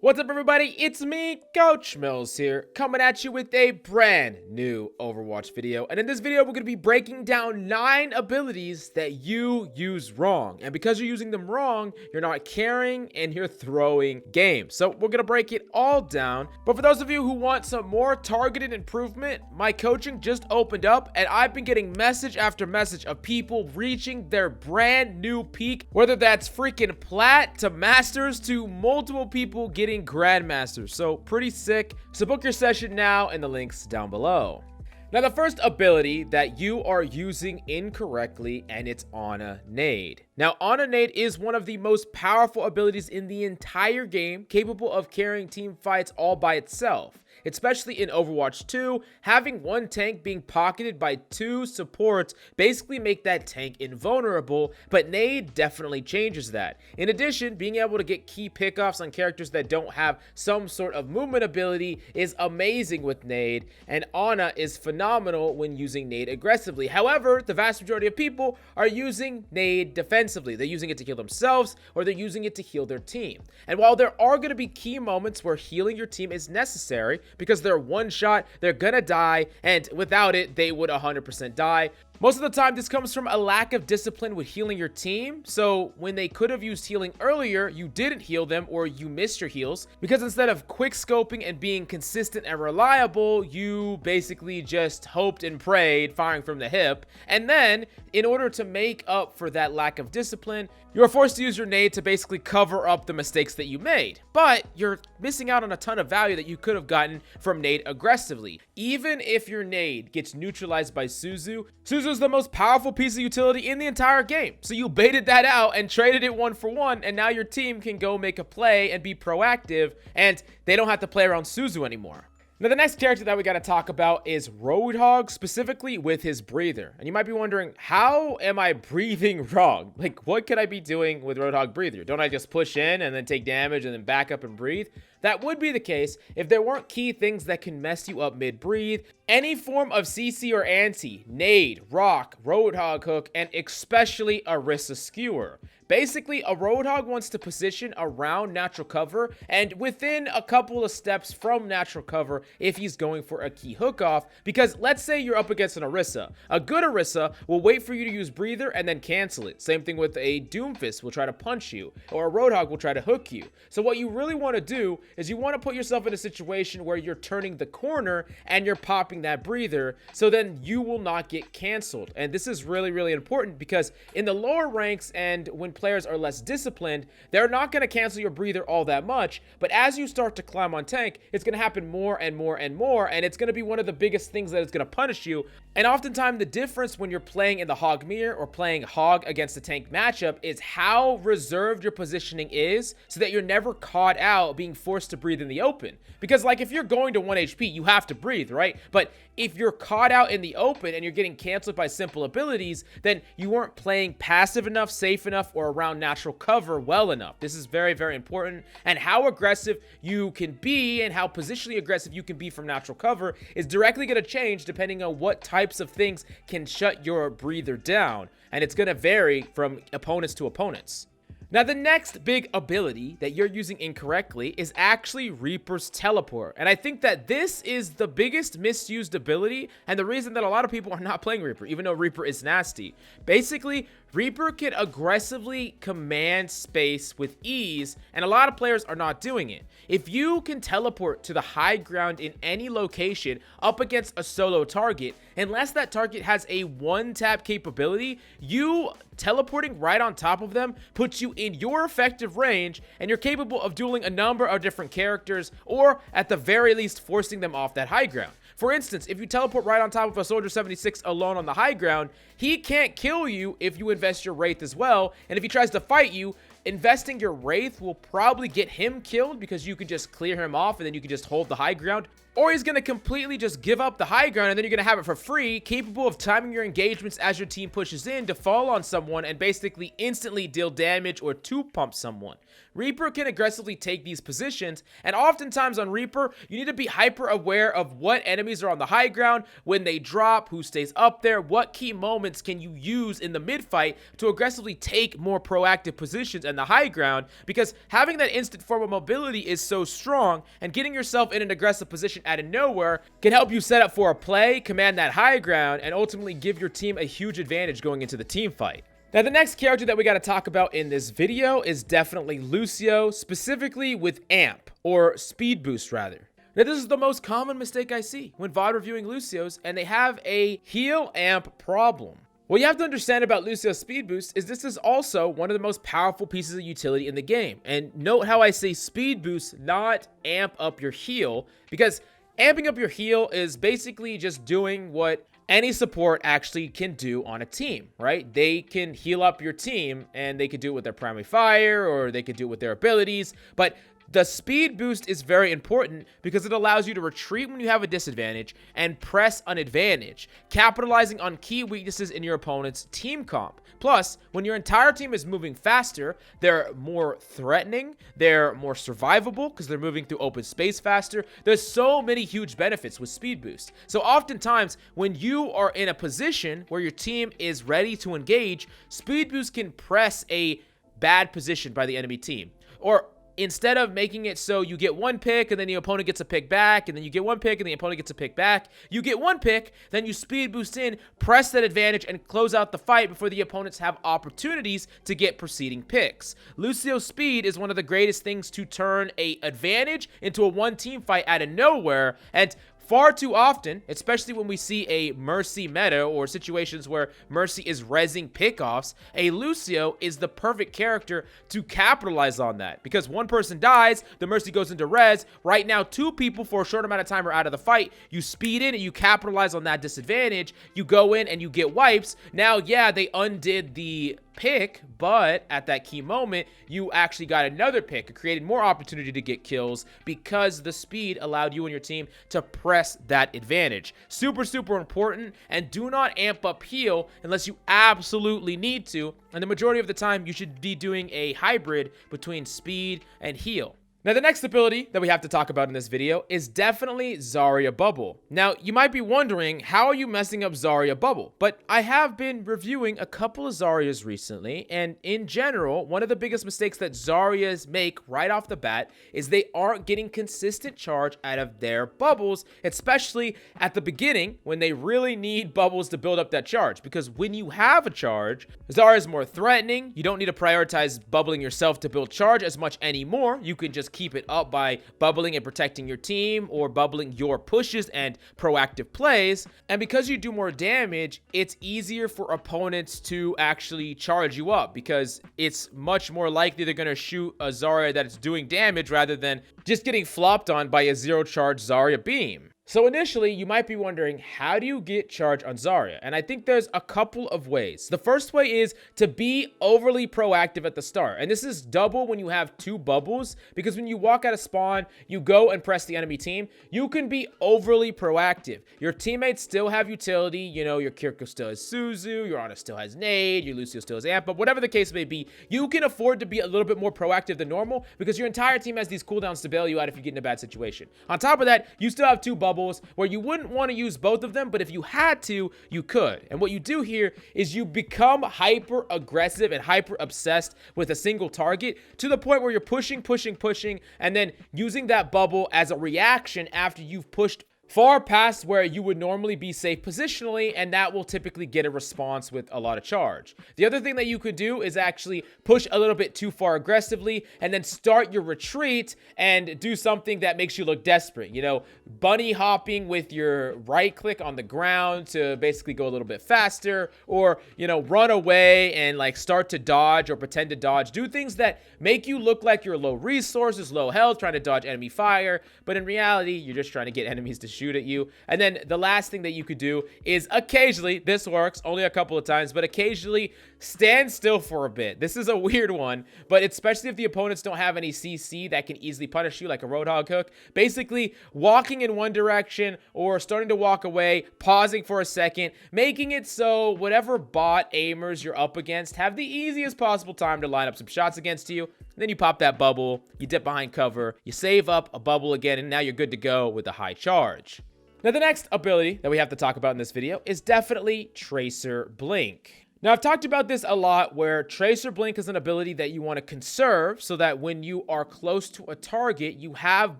What's up, everybody? It's me, Coach Mills here, coming at you with a brand new Overwatch video. And in this video, we're going to be breaking down 9 abilities that you use wrong. And because you're using them wrong, you're not carrying and you're throwing games. So we're going to break it all down. But for those of you who want some more targeted improvement, my coaching just opened up and I've been getting message after message of people reaching their brand new peak, whether that's freaking plat to masters to multiple people getting grandmasters. So pretty sick. So book your session now in the links down below. Now, the first ability that you are using incorrectly, and it's Ana Nade. Now, Ana Nade is one of the most powerful abilities in the entire game, capable of carrying team fights all by itself. Especially in Overwatch 2, having one tank being pocketed by 2 supports basically make that tank invulnerable, but Nade definitely changes that. In addition, being able to get key pickoffs on characters that don't have some sort of movement ability is amazing with Nade, and Ana is phenomenal when using Nade aggressively. However, the vast majority of people are using Nade defensively. They're using it to heal themselves, or they're using it to heal their team. And while there are going to be key moments where healing your team is necessary, because they're one shot, they're gonna die, and without it, they would 100% die. Most of the time, this comes from a lack of discipline with healing your team. So when they could have used healing earlier, you didn't heal them or you missed your heals, because instead of quick scoping and being consistent and reliable, you basically just hoped and prayed, firing from the hip. And then, in order to make up for that lack of discipline, you're forced to use your nade to basically cover up the mistakes that you made. But you're missing out on a ton of value that you could have gotten from nade aggressively. Even if your nade gets neutralized by Suzu is the most powerful piece of utility in the entire game. So you baited that out and traded it 1-for-1, and now your team can go make a play and be proactive, and they don't have to play around Suzu anymore. Now, the next character that we got to talk about is Roadhog, specifically with his breather. And you might be wondering, how am I breathing wrong? Like, what could I be doing with Roadhog breather? Don't I just push in and then take damage and then back up and breathe? That would be the case if there weren't key things that can mess you up mid-breathe. Any form of CC or anti, nade, rock, Roadhog hook, and especially Orisa skewer. Basically, a Roadhog wants to position around natural cover and within a couple of steps from natural cover if he's going for a key hook off, because let's say you're up against an Orisa. A good Orisa will wait for you to use breather and then cancel it. Same thing with a Doomfist will try to punch you, or a Roadhog will try to hook you. So what you really want to do is you want to put yourself in a situation where you're turning the corner and you're popping that breather, so then you will not get canceled. And this is really, really important, because in the lower ranks and when players are less disciplined, they're not going to cancel your breather all that much, but as you start to climb on tank, it's going to happen more and more and more, and it's going to be one of the biggest things that is going to punish you. And oftentimes the difference when you're playing in the Hog mirror or playing Hog against the tank matchup is how reserved your positioning is, so that you're never caught out being forced to breathe in the open. Because like, if you're going to 1 HP, you have to breathe, right? But if you're caught out in the open and you're getting canceled by simple abilities, then you weren't playing passive enough, safe enough, or around natural cover well enough. This is very, very important. And how aggressive you can be and how positionally aggressive you can be from natural cover is directly going to change depending on what types of things can shut your breather down. And it's going to vary from opponents to opponents. Now, the next big ability that you're using incorrectly is actually Reaper's Teleport. And I think that this is the biggest misused ability and the reason that a lot of people are not playing Reaper, even though Reaper is nasty. Basically, Reaper can aggressively command space with ease, and a lot of players are not doing it. If you can teleport to the high ground in any location up against a solo target, unless that target has a one-tap capability, you teleporting right on top of them puts you in your effective range, and you're capable of dueling a number of different characters, or at the very least forcing them off that high ground. For instance, if you teleport right on top of a Soldier 76 alone on the high ground, he can't kill you if you invest your Wraith as well, and if he tries to fight you, investing your Wraith will probably get him killed, because you can just clear him off and then you can just hold the high ground. Or he's going to completely just give up the high ground, and then you're going to have it for free, capable of timing your engagements as your team pushes in to fall on someone and basically instantly deal damage or 2-pump someone. Reaper can aggressively take these positions, and oftentimes on Reaper, you need to be hyper aware of what enemies are on the high ground, when they drop, who stays up there, what key moments can you use in the mid-fight to aggressively take more proactive positions in the high ground, because having that instant form of mobility is so strong, and getting yourself in an aggressive position out of nowhere can help you set up for a play, command that high ground, and ultimately give your team a huge advantage going into the team fight. Now, the next character that we got to talk about in this video is definitely Lucio, specifically with amp, or speed boost rather. Now, this is the most common mistake I see when VOD reviewing Lucios, and they have a heal amp problem. What you have to understand about Lucio's speed boost is this is also one of the most powerful pieces of utility in the game. And note how I say speed boost, not amp up your heal, because amping up your heal is basically just doing what any support actually can do on a team, right? They can heal up your team, and they could do it with their primary fire, or they could do it with their abilities, but the speed boost is very important because it allows you to retreat when you have a disadvantage and press an advantage, capitalizing on key weaknesses in your opponent's team comp. Plus, when your entire team is moving faster, they're more threatening, they're more survivable because they're moving through open space faster. There's so many huge benefits with speed boost. So oftentimes, when you are in a position where your team is ready to engage, speed boost can press a bad position by the enemy team. Or instead of making it so you get one pick and then the opponent gets a pick back, and then you get one pick and the opponent gets a pick back, you get one pick, then you speed boost in, press that advantage, and close out the fight before the opponents have opportunities to get preceding picks. Lucio's speed is one of the greatest things to turn an advantage into a one-team fight out of nowhere, and far too often, especially when we see a Mercy meta or situations where Mercy is rezzing pickoffs, a Lucio is the perfect character to capitalize on that. Because one person dies, the Mercy goes into res. Right now, two people for a short amount of time are out of the fight. You speed in and you capitalize on that disadvantage. You go in and you get wipes. Now, yeah, they undid the pick, but at that key moment, you actually got another pick. It created more opportunity to get kills because the speed allowed you and your team to press that advantage. Super, super important, and do not amp up heal unless you absolutely need to, and the majority of the time, you should be doing a hybrid between speed and heal. Now, the next ability that we have to talk about in this video is definitely Zarya Bubble. Now, you might be wondering, how are you messing up Zarya Bubble? But I have been reviewing a couple of Zaryas recently, and in general, one of the biggest mistakes that Zaryas make right off the bat is they aren't getting consistent charge out of their bubbles, especially at the beginning when they really need bubbles to build up that charge. Because when you have a charge, Zarya is more threatening. You don't need to prioritize bubbling yourself to build charge as much anymore. You can just keep it up by bubbling and protecting your team, or bubbling your pushes and proactive plays. And because you do more damage, it's easier for opponents to actually charge you up, because it's much more likely they're going to shoot a Zarya that is doing damage rather than just getting flopped on by a zero charge Zarya beam. So initially, you might be wondering, how do you get charge on Zarya? And I think there's a couple of ways. The first way is to be overly proactive at the start. And this is double when you have two bubbles, because when you walk out of spawn, you go and press the enemy team, you can be overly proactive. Your teammates still have utility. You know, your Kiriko still has Suzu, your Ana still has Nade, your Lucio still has Amp, but whatever the case may be, you can afford to be a little bit more proactive than normal because your entire team has these cooldowns to bail you out if you get in a bad situation. On top of that, you still have two bubbles where you wouldn't want to use both of them, but if you had to, you could. And what you do here is you become hyper aggressive and hyper obsessed with a single target to the point where you're pushing, and then using that bubble as a reaction after you've pushed far past where you would normally be safe positionally, and that will typically get a response with a lot of charge. The other thing that you could do is actually push a little bit too far aggressively and then start your retreat and do something that makes you look desperate. You know, bunny hopping with your right click on the ground to basically go a little bit faster, or, you know, run away and like start to dodge or pretend to dodge. Do things that make you look like you're low resources, low health, trying to dodge enemy fire, but in reality, you're just trying to get enemies to shoot at you. And then the last thing that you could do is occasionally, this works only a couple of times, but occasionally stand still for a bit. This is a weird one, but especially if the opponents don't have any CC that can easily punish you, like a Roadhog hook. Basically, walking in one direction or starting to walk away, pausing for a second, making it so whatever bot aimers you're up against have the easiest possible time to line up some shots against you. Then you pop that bubble, you dip behind cover, you save up a bubble again, and now you're good to go with a high charge. Now, the next ability that we have to talk about in this video is definitely Tracer Blink. Now, I've talked about this a lot, where Tracer Blink is an ability that you want to conserve so that when you are close to a target, you have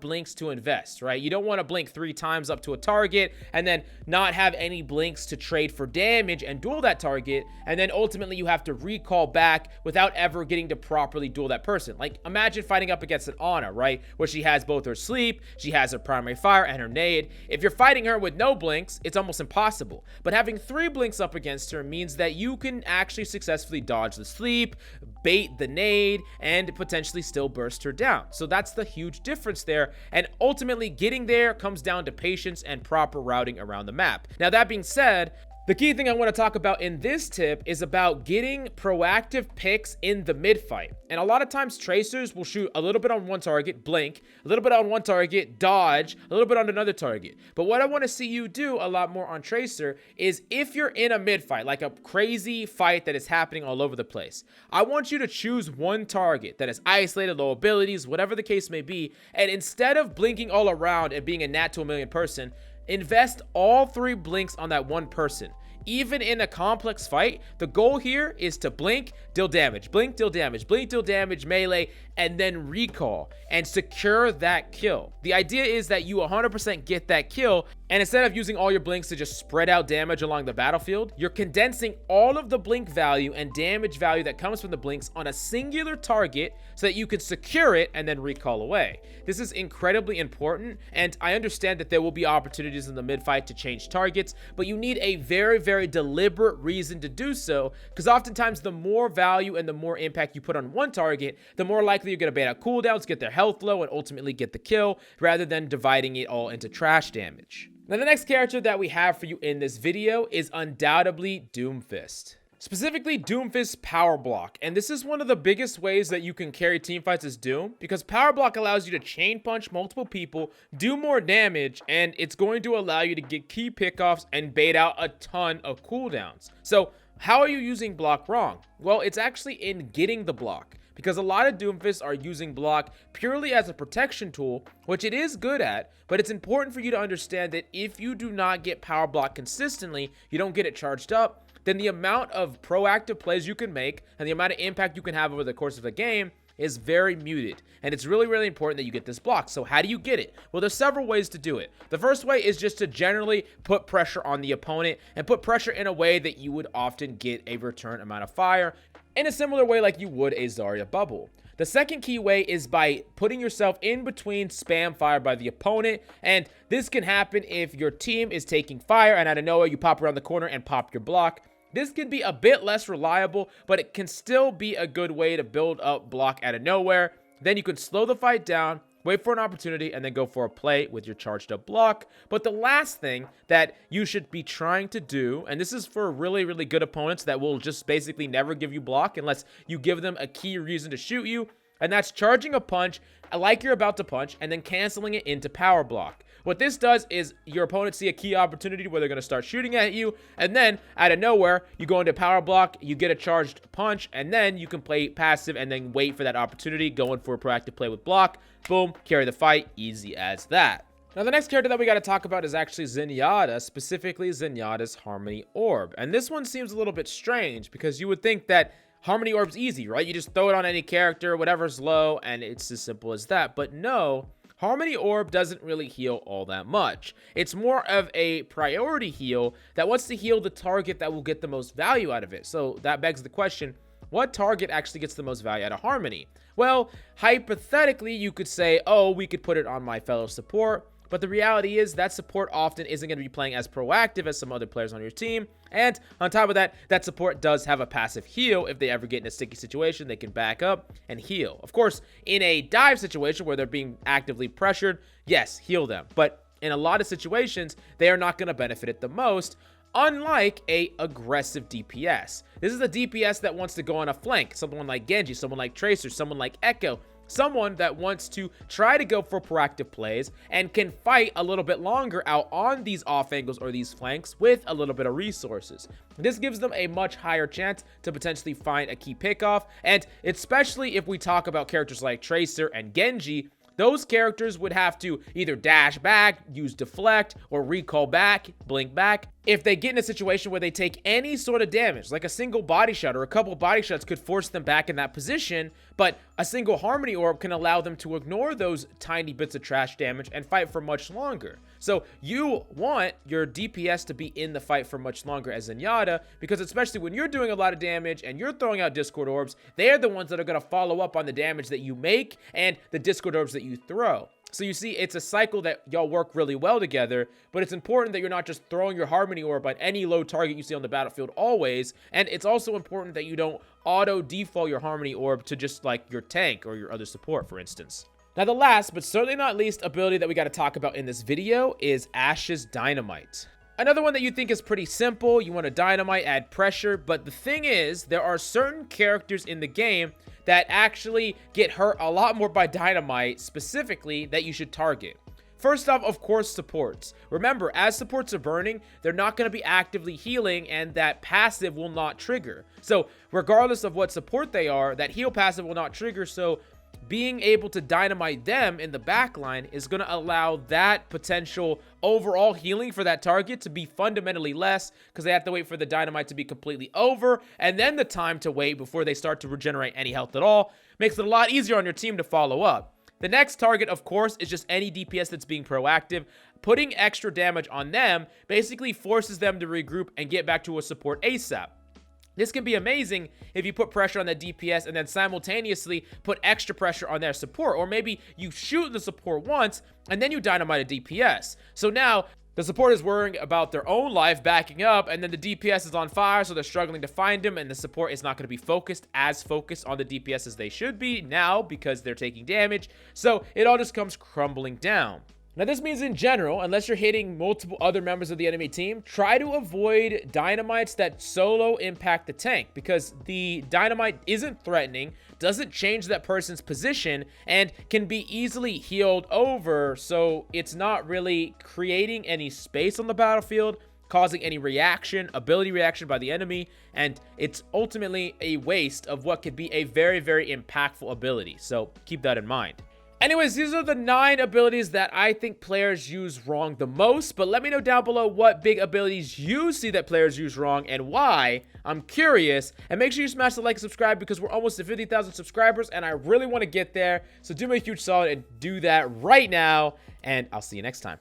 blinks to invest, right? You don't want to blink 3 times up to a target and then not have any blinks to trade for damage and duel that target, and then ultimately you have to recall back without ever getting to properly duel that person. Like, imagine fighting up against an Ana, right? Where she has both her sleep, she has her primary fire, and her nade. If you're fighting her with no blinks, it's almost impossible. But having 3 blinks up against her means that you can actually successfully dodge the sleep, bait the nade, and potentially still burst her down. So that's the huge difference there, and ultimately getting there comes down to patience and proper routing around the map. Now, that being said, the key thing I want to talk about in this tip is about getting proactive picks in the mid fight. And a lot of times tracers will shoot a little bit on one target, blink, a little bit on one target, dodge, a little bit on another target. But what I want to see you do a lot more on tracer is, if you're in a mid fight, like a crazy fight that is happening all over the place, I want you to choose one target that is isolated, low abilities, whatever the case may be. And instead of blinking all around and being a nat to a million person, invest all 3 blinks on that one person. Even in a complex fight, the goal here is to blink, deal damage, blink, deal damage, blink, deal damage, melee, and then recall and secure that kill. The idea is that you 100% get that kill, and instead of using all your blinks to just spread out damage along the battlefield, you're condensing all of the blink value and damage value that comes from the blinks on a singular target so that you can secure it and then recall away. This is incredibly important, and I understand that there will be opportunities in the mid fight to change targets, but you need a very deliberate reason to do so, because oftentimes the more value and the more impact you put on one target, the more likely you're going to bait out cooldowns, get their health low, and ultimately get the kill, rather than dividing it all into trash damage. Now, the next character that we have for you in this video is undoubtedly Doomfist. Specifically, Doomfist's Power Block. And this is one of the biggest ways that you can carry teamfights as Doom, because Power Block allows you to chain punch multiple people, do more damage, and it's going to allow you to get key pickoffs and bait out a ton of cooldowns. So, how are you using block wrong? Well, it's actually in getting the block, because a lot of Doomfists are using block purely as a protection tool, which it is good at, but it's important for you to understand that if you do not get power block consistently, you don't get it charged up, then the amount of proactive plays you can make and the amount of impact you can have over the course of the game is very muted. And it's really important that you get this block. So how do you get it? Well, there's several ways to do it. The first way is just to generally put pressure on the opponent, and put pressure in a way that you would often get a return amount of fire, in a similar way like you would a Zarya bubble. The second key way is by putting yourself in between spam fire by the opponent, and this can happen if your team is taking fire and out of nowhere you pop around the corner and pop your block. This can be a bit less reliable, but it can still be a good way to build up block out of nowhere. Then you can slow the fight down, wait for an opportunity, and then go for a play with your charged up block. But the last thing that you should be trying to do, and this is for really good opponents that will just basically never give you block unless you give them a key reason to shoot you, and that's charging a punch like you're about to punch and then canceling it into power block. What this does is your opponents see a key opportunity where they're going to start shooting at you, and then out of nowhere you go into power block, you get a charged punch, and then you can play passive and then wait for that opportunity, going for a proactive play with block. Boom, carry the fight, easy as that. Now, the next character that we got to talk about is actually Zenyatta, specifically Zenyatta's Harmony Orb. And this one seems a little bit strange, because you would think that Harmony Orb's easy, right? You just throw it on any character, whatever's low, and it's as simple as that. But no, Harmony Orb doesn't really heal all that much. It's more of a priority heal that wants to heal the target that will get the most value out of it. So that begs the question, what target actually gets the most value out of Harmony? Well, hypothetically, you could say, oh, we could put it on my fellow support. But the reality is that support often isn't going to be playing as proactive as some other players on your team. And on top of that, that support does have a passive heal. If they ever get in a sticky situation, they can back up and heal. Of course, in a dive situation where they're being actively pressured, yes, heal them. But in a lot of situations, they are not going to benefit it the most. unlike a aggressive DPS. This is a DPS that wants to go on a flank, someone like Genji, someone like Tracer, someone like Echo, someone that wants to try to go for proactive plays and can fight a little bit longer out on these off angles or these flanks with a little bit of resources. This gives them a much higher chance to potentially find a key pickoff, and especially if we talk about characters like Tracer and Genji, those characters would have to either dash back, use deflect, or recall back, blink back. If they get in a situation where they take any sort of damage, like a single body shot or a couple body shots could force them back in that position, but a single Harmony Orb can allow them to ignore those tiny bits of trash damage and fight for much longer. So you want your DPS to be in the fight for much longer as Zenyatta, because especially when you're doing a lot of damage and you're throwing out Discord Orbs, they're the ones that are going to follow up on the damage that you make and the Discord Orbs that you throw. So you see, it's a cycle that y'all work really well together, but it's important that you're not just throwing your Harmony Orb on any low target you see on the battlefield always, and it's also important that you don't auto-default your Harmony Orb to just like your tank or your other support, for instance. Now the last, but certainly not least, ability that we got to talk about in this video is Ashe's Dynamite. Another one that you think is pretty simple. You want to dynamite, add pressure, but the thing is, there are certain characters in the game that actually get hurt a lot more by dynamite, specifically, that you should target. First off, of course, supports. Remember, as supports are burning, they're not going to be actively healing, and that passive will not trigger. So regardless of what support they are, that heal passive will not trigger, so being able to dynamite them in the backline is going to allow that potential overall healing for that target to be fundamentally less, because they have to wait for the dynamite to be completely over, and then the time to wait before they start to regenerate any health at all makes it a lot easier on your team to follow up. The next target, of course, is just any DPS that's being proactive. Putting extra damage on them basically forces them to regroup and get back to a support ASAP. This can be amazing if you put pressure on the DPS and then simultaneously put extra pressure on their support. Or maybe you shoot the support once and then you dynamite a DPS. So now the support is worrying about their own life backing up, and then the DPS is on fire, so they're struggling to find him, and the support is not going to be focused on the DPS as they should be now because they're taking damage. So it all just comes crumbling down. Now this means in general, unless you're hitting multiple other members of the enemy team, try to avoid dynamites that solo impact the tank, because the dynamite isn't threatening, doesn't change that person's position, and can be easily healed over, so it's not really creating any space on the battlefield, causing any ability reaction by the enemy, and it's ultimately a waste of what could be a very, very impactful ability, so keep that in mind. Anyways, these are the 9 abilities that I think players use wrong the most, but let me know down below what big abilities you see that players use wrong and why. I'm curious, and make sure you smash the like and subscribe because we're almost at 50,000 subscribers and I really want to get there, so do me a huge solid and do that right now, and I'll see you next time.